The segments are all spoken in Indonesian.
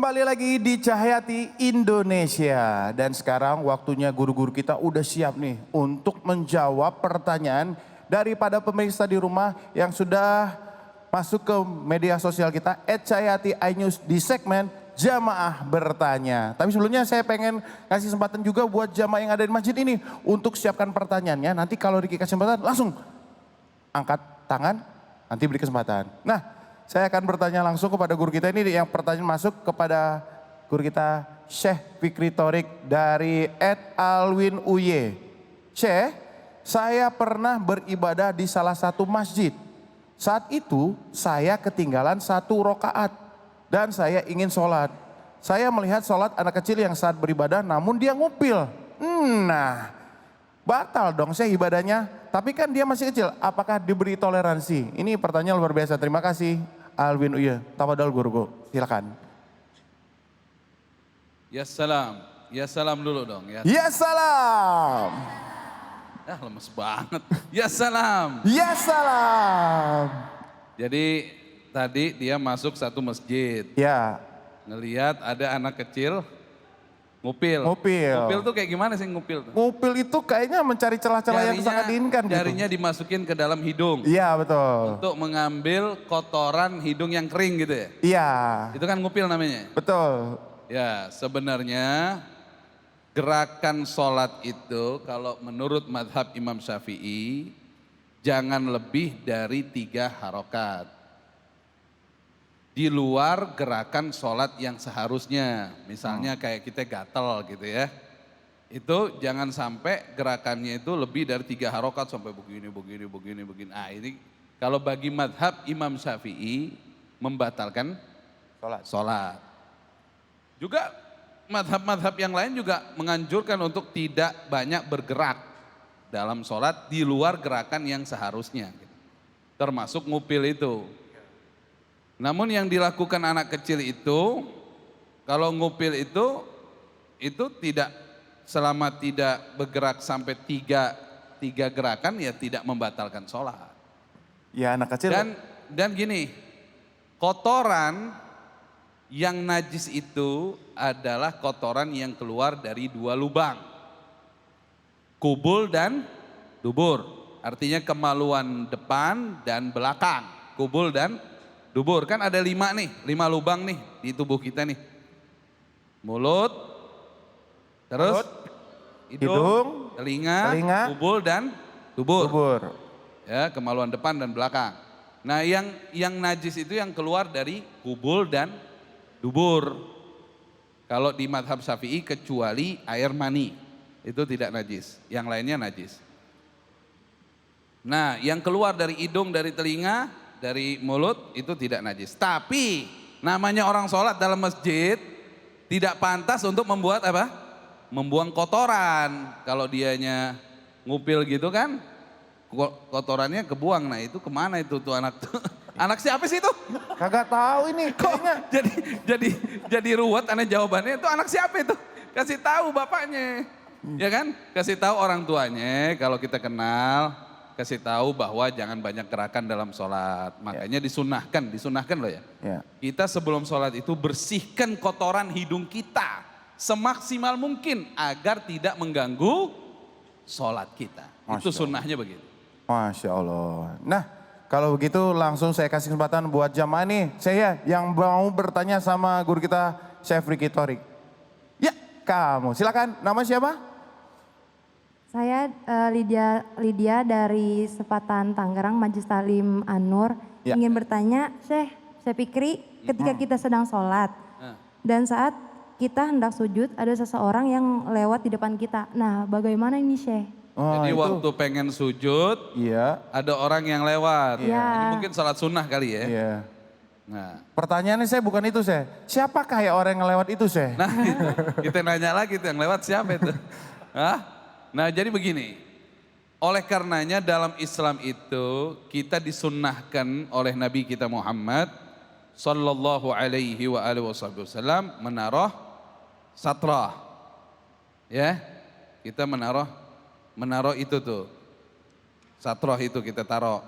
Kembali lagi di Cahayati Indonesia. Dan sekarang waktunya guru-guru kita udah siap nih untuk menjawab pertanyaan daripada pemirsa di rumah yang sudah masuk ke media sosial kita @cahayati iNews di segmen Jamaah Bertanya. Tapi sebelumnya saya pengen kasih kesempatan juga buat jamaah yang ada di masjid ini untuk siapkan pertanyaannya. Nanti kalau dikasih kesempatan langsung angkat tangan, nanti beri kesempatan. Nah, saya akan bertanya langsung kepada guru kita ini, yang pertanyaan masuk kepada guru kita Syekh Fikri Thorik dari @alwin uy. Syekh, saya pernah beribadah di salah satu masjid. Saat itu saya ketinggalan 1 rakaat dan saya ingin sholat. Saya melihat sholat anak kecil yang saat beribadah namun dia ngupil. Nah, batal dong saya ibadahnya. Tapi kan dia masih kecil, apakah diberi toleransi? Ini pertanyaan luar biasa. Terima kasih Alwin Uye. Tafadhol guru, silakan. Ya salam. Ya salam dulu dong ya. Ya salam. Ah, lemes banget. Ya salam. Ya salam. Jadi tadi dia masuk satu masjid. Ya. Ngelihat ada anak kecil ngupil. Ngupil. Ngupil tuh kayak gimana sih ngupil tuh? Ngupil itu kayaknya mencari celah-celah yang sangat diinginkan gitu. Jarinya dimasukin ke dalam hidung. Iya betul. Untuk mengambil kotoran hidung yang kering gitu ya? Iya. Itu kan ngupil namanya? Betul. Ya sebenarnya gerakan sholat itu kalau menurut madhab Imam Syafi'i jangan lebih dari 3 harokat. Di luar gerakan sholat yang seharusnya, misalnya kayak kita gatel gitu ya. Itu jangan sampai gerakannya itu lebih dari 3 harokat sampai begini. Ah ini kalau bagi madhab Imam Syafi'i membatalkan sholat. Juga madhab-madhab yang lain juga menganjurkan untuk tidak banyak bergerak dalam sholat di luar gerakan yang seharusnya. Termasuk ngupil itu. Namun yang dilakukan anak kecil itu, kalau ngupil itu tidak, selama tidak bergerak sampai tiga gerakan ya tidak membatalkan sholat. Ya anak kecil. Dan gini, kotoran yang najis itu adalah kotoran yang keluar dari 2 lubang. Kubul dan dubur. Artinya kemaluan depan dan belakang. Kubul dan dubur. Kan ada 5 nih, 5 lubang nih di tubuh kita nih. Mulut, terus hidung, telinga, kubul dan dubur. Ya, kemaluan depan dan belakang. Nah, yang najis itu yang keluar dari kubul dan dubur. Kalau di madhab Syafi'i kecuali air mani, itu tidak najis. Yang lainnya najis. Nah, yang keluar dari hidung, dari telinga, dari mulut itu tidak najis. Tapi namanya orang sholat dalam masjid tidak pantas untuk membuat apa? Membuang kotoran. Kalau dianya ngupil gitu kan, kotorannya kebuang. Nah itu kemana itu tuh anak tuh? Anak siapa sih itu? Kagak tahu ini kayaknya. Jadi ruwet aneh jawabannya. Itu anak siapa itu? Kasih tahu bapaknya. Ya kan? Kasih tahu orang tuanya kalau kita kenal, kasih tahu bahwa jangan banyak gerakan dalam sholat. Makanya disunahkan loh ya. Kita sebelum sholat itu bersihkan kotoran hidung kita semaksimal mungkin agar tidak mengganggu sholat kita. Itu sunnahnya begitu. Masya Allah. Nah kalau begitu langsung saya kasih kesempatan buat jamaah nih. Saya yang mau bertanya sama guru kita Syekh Fikri Thorik. Ya kamu silakan, nama siapa? Saya Lydia dari Sepatan Tangerang, Majelis Talim An-Nur. Ingin bertanya, Syekh Fikri, ketika kita sedang sholat dan saat kita hendak sujud, ada seseorang yang lewat di depan kita. Nah, bagaimana ini, Syekh? Jadi waktu pengen sujud, ada orang yang lewat. Ini mungkin sholat sunnah kali ya. Nah, pertanyaannya saya bukan itu, Syekh. Siapakah ya orang yang lewat itu, Syekh? Nah, kita nanya lagi tuh yang lewat siapa itu? Nah jadi begini, oleh karenanya dalam Islam itu kita disunnahkan oleh Nabi kita Muhammad sallallahu alaihi wa alihi wasallam menaruh satrah. Ya, kita menaruh itu tuh. Satrah itu kita taruh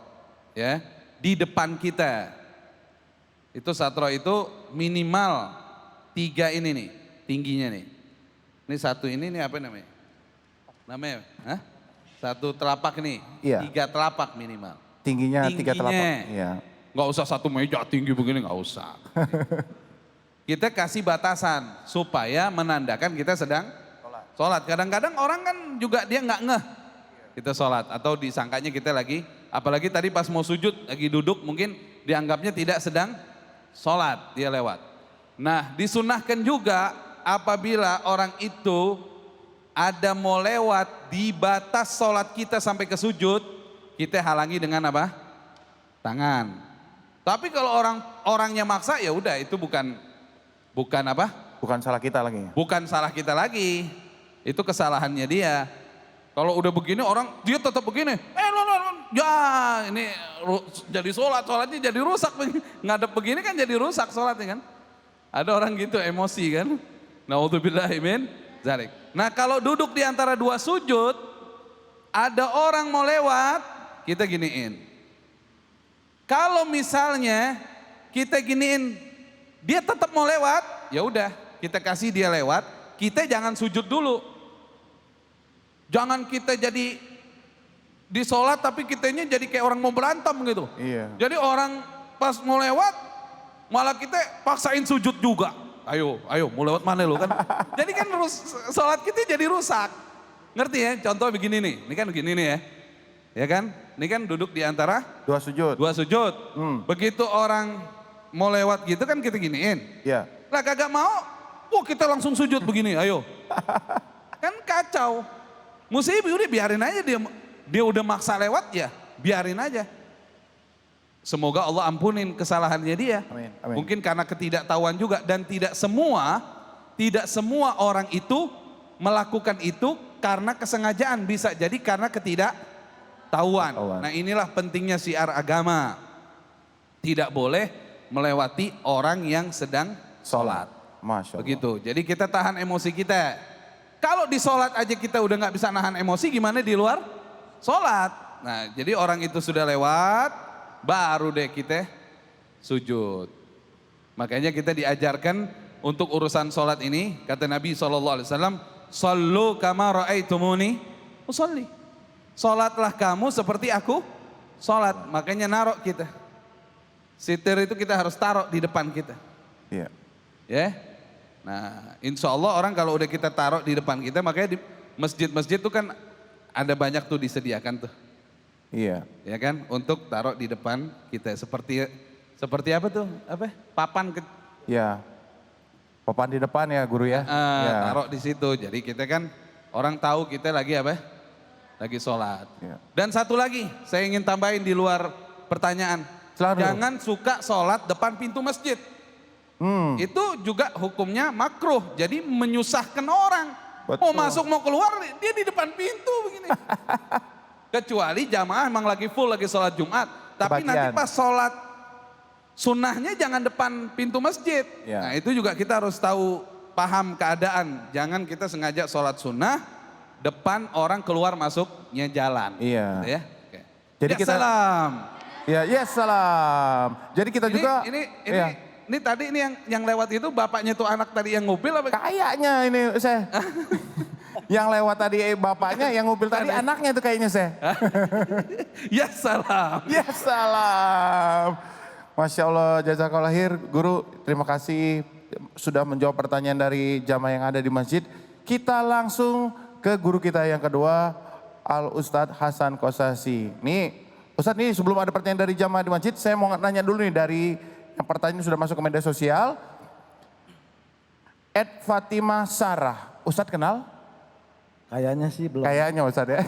ya di depan kita. Itu satrah itu minimal tiga ini nih, tingginya nih. Ini satu ini nih apa namanya? Namanya, hah? Satu telapak nih, Iya. 3 telapak minimal. Tingginya 3 Tingginya. telapak. Iya. Nggak usah satu meja tinggi begini, nggak usah. Kita kasih batasan supaya menandakan kita sedang sholat. Kadang-kadang orang kan juga dia nggak ngeh kita sholat. Atau disangkanya kita lagi, apalagi tadi pas mau sujud lagi duduk mungkin dianggapnya tidak sedang sholat, dia lewat. Nah disunahkan juga apabila orang itu ada mau lewat di batas sholat kita sampai ke sujud, kita halangi dengan apa? Tangan. Tapi kalau orangnya maksa ya udah itu bukan apa? Bukan salah kita lagi. Bukan salah kita lagi. Itu kesalahannya dia. Kalau udah begini orang dia tetap begini. Ya ini jadi sholatnya jadi rusak. Ngadep begini kan jadi rusak sholatnya kan. Ada orang gitu emosi kan. Naudzubillahi min dzalik. Nah kalau duduk di antara 2 sujud, ada orang mau lewat, kita giniin. Kalau misalnya kita giniin, dia tetap mau lewat, ya udah kita kasih dia lewat, kita jangan sujud dulu. Jangan kita jadi di sholat tapi kitanya jadi kayak orang mau berantem gitu. Iya. Jadi orang pas mau lewat, malah kita paksain sujud juga. Ayo mau lewat mana lu kan. Jadi kan sholat kita jadi rusak. Ngerti ya? Contoh begini nih, ini kan begini nih ya. Ya kan? Ini kan duduk di antara 2 sujud. 2 sujud. Begitu orang mau lewat gitu kan kita giniin. Iya. Lah kagak mau, kita langsung sujud begini, ayo. Kan kacau. Mesti udah biarin aja dia udah maksa lewat ya, biarin aja. Semoga Allah ampunin kesalahannya dia. Amin, amin. Mungkin karena ketidaktahuan juga dan tidak semua orang itu melakukan itu karena kesengajaan, bisa jadi karena ketidaktahuan. Nah inilah pentingnya syiar agama. Tidak boleh melewati orang yang sedang sholat. Masya Allah. Begitu, jadi kita tahan emosi kita. Kalau di sholat aja kita udah nggak bisa nahan emosi, gimana di luar sholat? Nah jadi orang itu sudah lewat, baru deh kita sujud. Makanya kita diajarkan untuk urusan sholat ini, kata Nabi SAW, Sallu kama ra'aitumuni usolli. Sholatlah kamu seperti aku sholat. Makanya narok kita. Sitir itu kita harus taruh di depan kita. Iya. Ya. Nah insya Allah orang kalau udah kita taruh di depan kita, makanya di masjid-masjid itu kan ada banyak tuh disediakan tuh. Iya. Ya kan, untuk taruh di depan kita. Seperti apa tuh? Apa? Papan Iya. Papan di depan ya guru ya. Iya. taruh di situ. Jadi kita kan orang tahu kita lagi apa? Lagi sholat. Iya. Dan satu lagi, saya ingin tambahin di luar pertanyaan. Silakan, Jangan suka sholat depan pintu masjid. Itu juga hukumnya makruh. Jadi menyusahkan orang. Betul. Mau masuk mau keluar dia di depan pintu begini. Kecuali jamaah emang lagi full lagi sholat Jumat. Tapi nanti Kebagian. pas sholat sunnahnya jangan depan pintu masjid. Ya. Nah itu juga kita harus tahu, paham keadaan. Jangan kita sengaja sholat sunnah depan orang keluar masuknya jalan. Iya. Gitu ya. Oke. Jadi Ya, kita- salam. Ya, yes salam. Jadi kita juga iya. Ini tadi ini yang lewat itu bapaknya tuh anak tadi yang ngupil apa? Kayaknya ini saya. Yang lewat tadi bapaknya, yang mobil tadi anaknya itu kayaknya saya. Ya salam. Ya salam. Masya Allah, jazakallah khair. Guru, terima kasih sudah menjawab pertanyaan dari jamaah yang ada di masjid. Kita langsung ke guru kita yang kedua, Al Ustadz Hasan Kosasi. Nih, Ustadz nih sebelum ada pertanyaan dari jamaah di masjid, saya mau nanya dulu nih dari yang pertanyaan sudah masuk ke media sosial. Fatimah Sarah, Ustadz kenal? Kayaknya sih belum. Kayaknya Ustadz ya.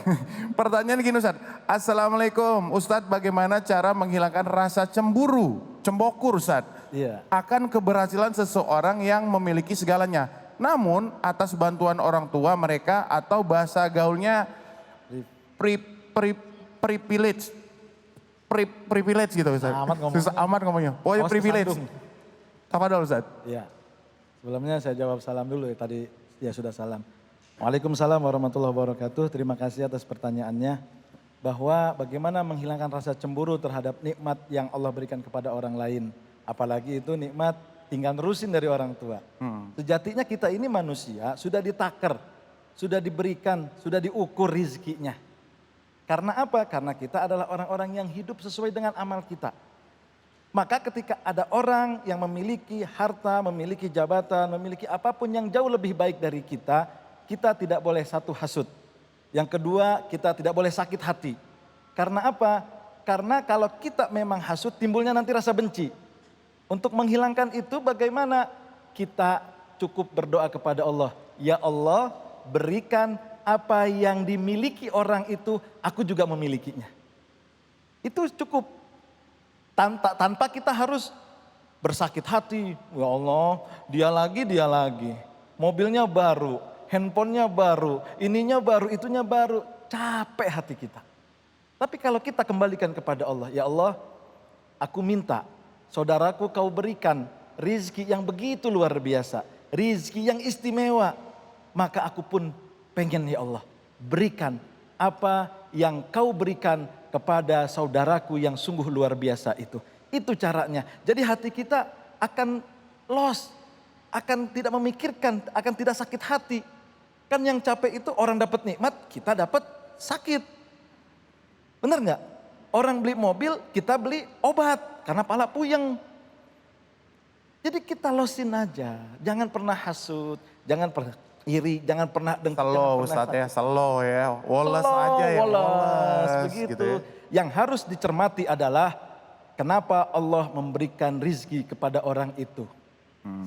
Pertanyaan gini Ustadz. Assalamualaikum Ustadz, bagaimana cara menghilangkan rasa cembokur Ustadz? Iya. Akan keberhasilan seseorang yang memiliki segalanya. Namun atas bantuan orang tua mereka atau bahasa gaulnya privilege. Privilege gitu Ustadz. Amat ngomongnya. Susah amat ngomongnya. Pokoknya Awas privilege. kesandung. Apa dulu Ustadz? Iya. Sebelumnya saya jawab salam dulu ya, tadi ya sudah salam. Waalaikumsalam warahmatullahi wabarakatuh. Terima kasih atas pertanyaannya. Bahwa bagaimana menghilangkan rasa cemburu terhadap nikmat yang Allah berikan kepada orang lain. Apalagi itu nikmat tinggal nerusin dari orang tua. Sejatinya kita ini manusia sudah ditaker, sudah diberikan, sudah diukur rizkinya. Karena apa? Karena kita adalah orang-orang yang hidup sesuai dengan amal kita. Maka ketika ada orang yang memiliki harta, memiliki jabatan, memiliki apapun yang jauh lebih baik dari kita tidak boleh satu hasut. Yang kedua, kita tidak boleh sakit hati. Karena apa? Karena kalau kita memang hasut timbulnya nanti rasa benci. Untuk menghilangkan itu bagaimana? Kita cukup berdoa kepada Allah. Ya Allah, berikan apa yang dimiliki orang itu, aku juga memilikinya. Itu cukup. Tanpa kita harus bersakit hati. Ya Allah, dia lagi. Mobilnya baru, handphonenya baru, ininya baru, itunya baru. Capek hati kita. Tapi kalau kita kembalikan kepada Allah, ya Allah, aku minta saudaraku kau berikan rizki yang begitu luar biasa, rizki yang istimewa. Maka aku pun pengen ya Allah, berikan apa yang kau berikan kepada saudaraku yang sungguh luar biasa itu. Itu caranya. Jadi hati kita akan lost, akan tidak memikirkan, akan tidak sakit hati. Kan yang capek itu orang dapat nikmat, kita dapat sakit. Benar nggak? Orang beli mobil, kita beli obat karena pala puyeng. Jadi kita losin aja, jangan pernah hasut, jangan pernah iri, jangan pernah dengki. Slow Ustadz ya, slow ya, woles aja ya, woles begitu. gitu ya. Yang harus dicermati adalah kenapa Allah memberikan rizki kepada orang itu.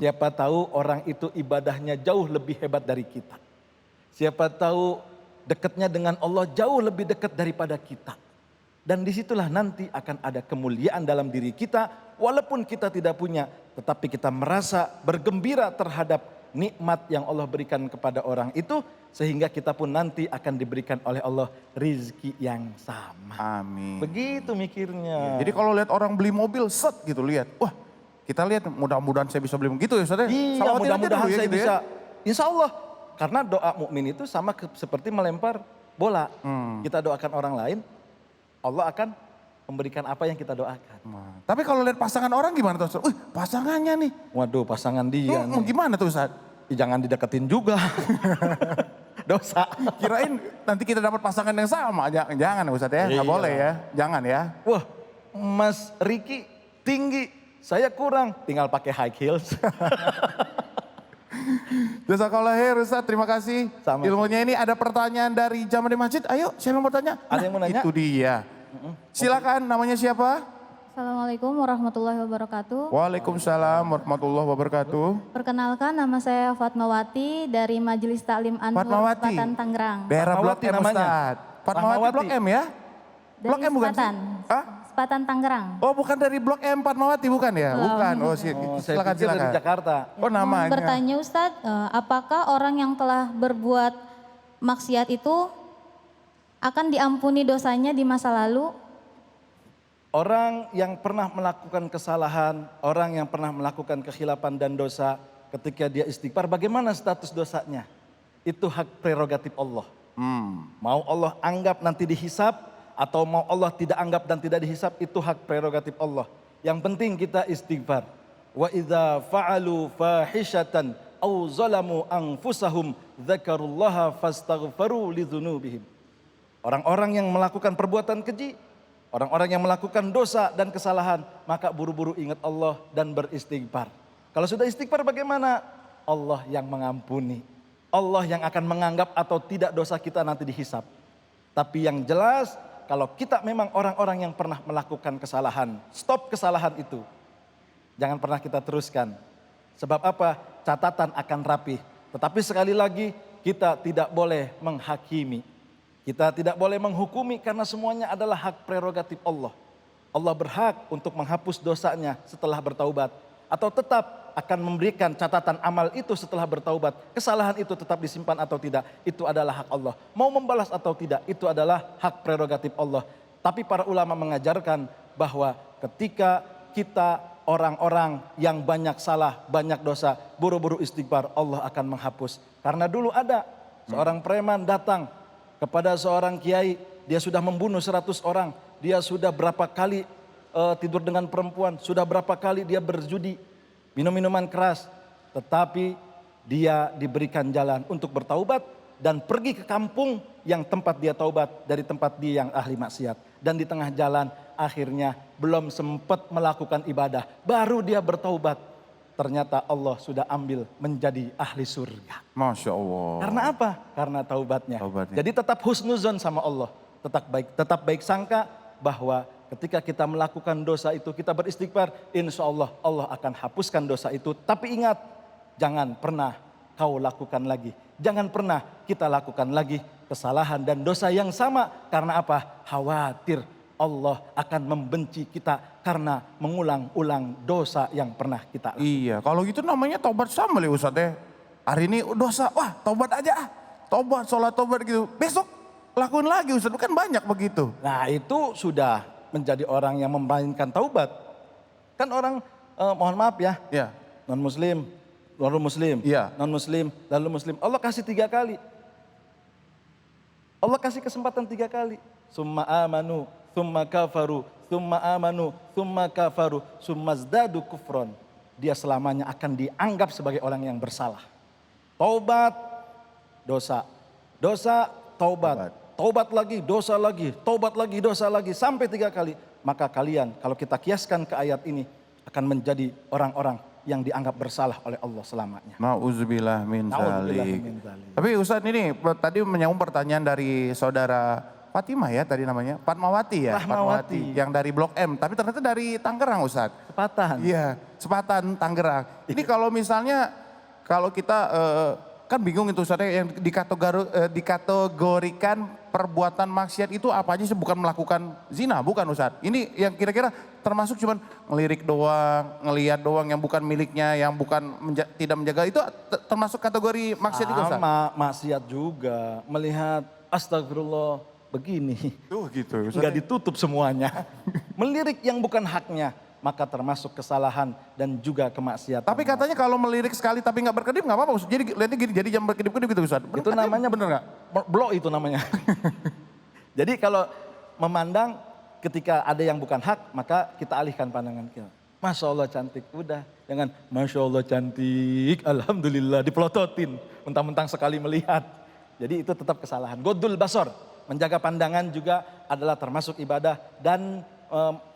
Siapa tahu orang itu ibadahnya jauh lebih hebat dari kita. Siapa tahu dekatnya dengan Allah jauh lebih dekat daripada kita. Dan disitulah nanti akan ada kemuliaan dalam diri kita. Walaupun kita tidak punya, tetapi kita merasa bergembira terhadap nikmat yang Allah berikan kepada orang itu. Sehingga kita pun nanti akan diberikan oleh Allah rizki yang sama. Amin. Begitu mikirnya. Jadi kalau lihat orang beli mobil, set gitu lihat. Wah, kita lihat mudah-mudahan saya bisa beli begitu ya Ustadz. Iya, Salawatin aja mudah-mudahan dulu ya saya gitu ya. bisa. Insya Allah. Karena doa mukmin itu sama seperti melempar bola. Kita doakan orang lain, Allah akan memberikan apa yang kita doakan. Tapi kalau lihat pasangan orang gimana tuh Ustadz? Pasangannya nih. Waduh, pasangan dia nih. Gimana tuh Ustadz? Jangan dideketin juga. Dosa. Kirain nanti kita dapat pasangan yang sama. Jangan Ustadz ya, nggak Iya. boleh ya. Jangan ya. Wah, Mas Riki tinggi, saya kurang. Tinggal pakai high heels. Jazakallah khair Ustadz, terima kasih. Sama. Ilmunya ini ada pertanyaan dari jamaah di masjid. Ayo, siapa yang mau tanya? Ada yang mau nanya? Itu dia. Silakan, namanya siapa? Assalamualaikum warahmatullahi wabarakatuh. Waalaikumsalam warahmatullahi wabarakatuh. Perkenalkan, nama saya Fatmawati dari Majelis Taklim Anur Fatmawati. Selatan Tangerang. Daerah Blok Fatmawati M namanya. Ustadz. Fatmawati Fatmawati. Blok M ya? Blok Dari M bukan sih? Sepatan. Hah? Sepatan Tangerang. Oh bukan dari Blok M Fatmawati bukan ya? Bukan. Oh, Saya silakan pikir dari Jakarta. Oh Mau namanya. bertanya Ustadz, apakah orang yang telah berbuat maksiat itu akan diampuni dosanya di masa lalu? Orang yang pernah melakukan kesalahan, orang yang pernah melakukan kekhilafan dan dosa, ketika dia istighfar, bagaimana status dosanya? Itu hak prerogatif Allah. Mau Allah anggap nanti dihisap, atau mau Allah tidak anggap dan tidak dihisap, itu hak prerogatif Allah. Yang penting kita istighfar. Wa idza fa'alu fahishatan aw zalamu anfusahum dzakarullaha fastaghfaru lidzunubihim. Orang-orang yang melakukan perbuatan keji, orang-orang yang melakukan dosa dan kesalahan, maka buru-buru ingat Allah dan beristighfar. Kalau sudah istighfar bagaimana? Allah yang mengampuni. Allah yang akan menganggap atau tidak dosa kita nanti dihisap. Tapi yang jelas, kalau kita memang orang-orang yang pernah melakukan kesalahan, stop kesalahan itu. Jangan pernah kita teruskan. Sebab apa? Catatan akan rapih. Tetapi sekali lagi, kita tidak boleh menghakimi. Kita tidak boleh menghukumi karena semuanya adalah hak prerogatif Allah. Allah berhak untuk menghapus dosanya setelah bertaubat. Atau tetap akan memberikan catatan amal itu setelah bertaubat. Kesalahan itu tetap disimpan atau tidak, itu adalah hak Allah. Mau membalas atau tidak, itu adalah hak prerogatif Allah. Tapi para ulama mengajarkan bahwa ketika kita orang-orang yang banyak salah, banyak dosa, buru-buru istighfar, Allah akan menghapus. Karena dulu ada seorang preman datang kepada seorang kiai, dia sudah membunuh 100 orang, dia sudah berapa kali tidur dengan perempuan, sudah berapa kali dia berjudi. minum minuman keras, tetapi dia diberikan jalan untuk bertaubat dan pergi ke kampung yang tempat dia taubat dari tempat dia yang ahli maksiat. Dan di tengah jalan akhirnya belum sempat melakukan ibadah, baru dia bertaubat. Ternyata Allah sudah ambil menjadi ahli surga. Masya Allah. Karena apa? Karena taubatnya. Jadi tetap husnuzon sama Allah. Tetap baik sangka bahwa ketika kita melakukan dosa itu, kita beristighfar, insya Allah Allah akan hapuskan dosa itu. Tapi ingat, jangan pernah kau lakukan lagi. Jangan pernah kita lakukan lagi kesalahan dan dosa yang sama. Karena apa? Khawatir Allah akan membenci kita karena mengulang-ulang dosa yang pernah kita lakukan. Iya, kalau gitu namanya tobat sama ya Ustadz ya. Hari ini dosa, wah tobat aja ah. Tobat, sholat tobat gitu. Besok lakuin lagi Ustadz, kan banyak begitu. Nah itu sudah menjadi orang yang memainkan taubat. Kan orang, mohon maaf ya, Ya. non-muslim, lalu muslim, Iya. non-muslim, lalu muslim. Allah kasih 3 kali. Allah kasih kesempatan 3 kali. Summa amanu, summa kafaru, summa amanu, summa kafaru, summa zdadu kufron. Dia selamanya akan dianggap sebagai orang yang bersalah. Taubat, dosa. Dosa, taubat. Taubat lagi, dosa lagi. Taubat lagi, dosa lagi. Sampai 3 kali. Maka kalian kalau kita kiaskan ke ayat ini akan menjadi orang-orang yang dianggap bersalah oleh Allah selamanya. Nauzubillah min Nauzubillah dzalik. min dzalik. Tapi Ustadz ini tadi menyambung pertanyaan dari saudara Fatimah ya tadi namanya. Fatmawati ya. Rahmawati. Yang dari Blok M. Tapi ternyata dari Tangerang Ustadz. Sepatan. Iya, Sepatan Tangerang. Ini kalau misalnya, kalau kita kan bingung itu Ustadz yang dikategorikan perbuatan maksiat itu apa aja sih, bukan melakukan zina, bukan Ustadz. Ini yang kira-kira termasuk cuman ngelirik doang, ngelihat doang yang bukan miliknya, yang bukan tidak menjaga, itu termasuk kategori maksiat juga Ustadz? Sama maksiat juga. Melihat astagfirullah begini. Tuh gitu Ustadz. Enggak ditutup semuanya. Melirik yang bukan haknya. Maka termasuk kesalahan dan juga kemaksiatan. Tapi katanya kalau melirik sekali tapi nggak berkedip nggak apa-apa Ustadz. Jadi lihatnya gini, jadi jam berkedip-kedip gitu Ustadz. Itu namanya bener nggak? blok itu namanya. Jadi kalau memandang ketika ada yang bukan hak, maka kita alihkan pandangan kita. Masya Allah cantik, udah. Jangan Masya Allah cantik, Alhamdulillah dipelototin. Mentang-mentang sekali melihat. Jadi itu tetap kesalahan. Godul basor, menjaga pandangan juga adalah termasuk ibadah. Dan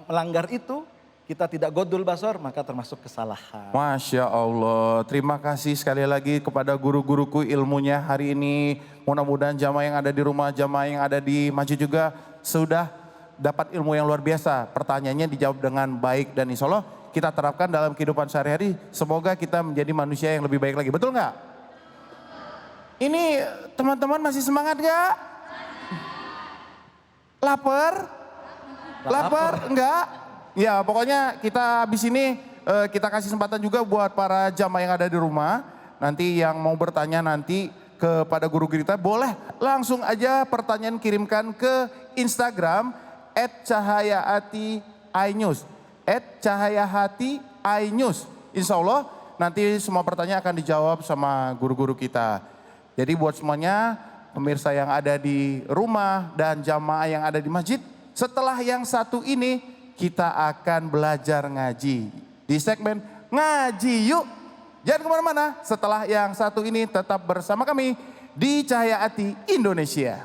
melanggar itu, kita tidak godul basor, maka termasuk kesalahan. Masya Allah, terima kasih sekali lagi kepada guru-guruku ilmunya hari ini. Mudah-mudahan jamaah yang ada di rumah, jamaah yang ada di masjid juga sudah dapat ilmu yang luar biasa. Pertanyaannya dijawab dengan baik dan insya Allah kita terapkan dalam kehidupan sehari-hari. Semoga kita menjadi manusia yang lebih baik lagi, betul nggak? Ini teman-teman masih semangat nggak? Lapar? Lapar? Enggak? Ya pokoknya kita habis ini kita kasih kesempatan juga buat para jamaah yang ada di rumah. Nanti yang mau bertanya nanti kepada guru kita boleh langsung aja pertanyaan kirimkan ke Instagram @cahayahati_inews. @cahayahati_inews. Insya Allah nanti semua pertanyaan akan dijawab sama guru-guru kita. Jadi buat semuanya pemirsa yang ada di rumah dan jamaah yang ada di masjid. Setelah yang satu ini kita akan belajar ngaji di segmen Ngaji Yuk. Jangan kemana-mana, setelah yang satu ini tetap bersama kami di Cahaya Hati Indonesia.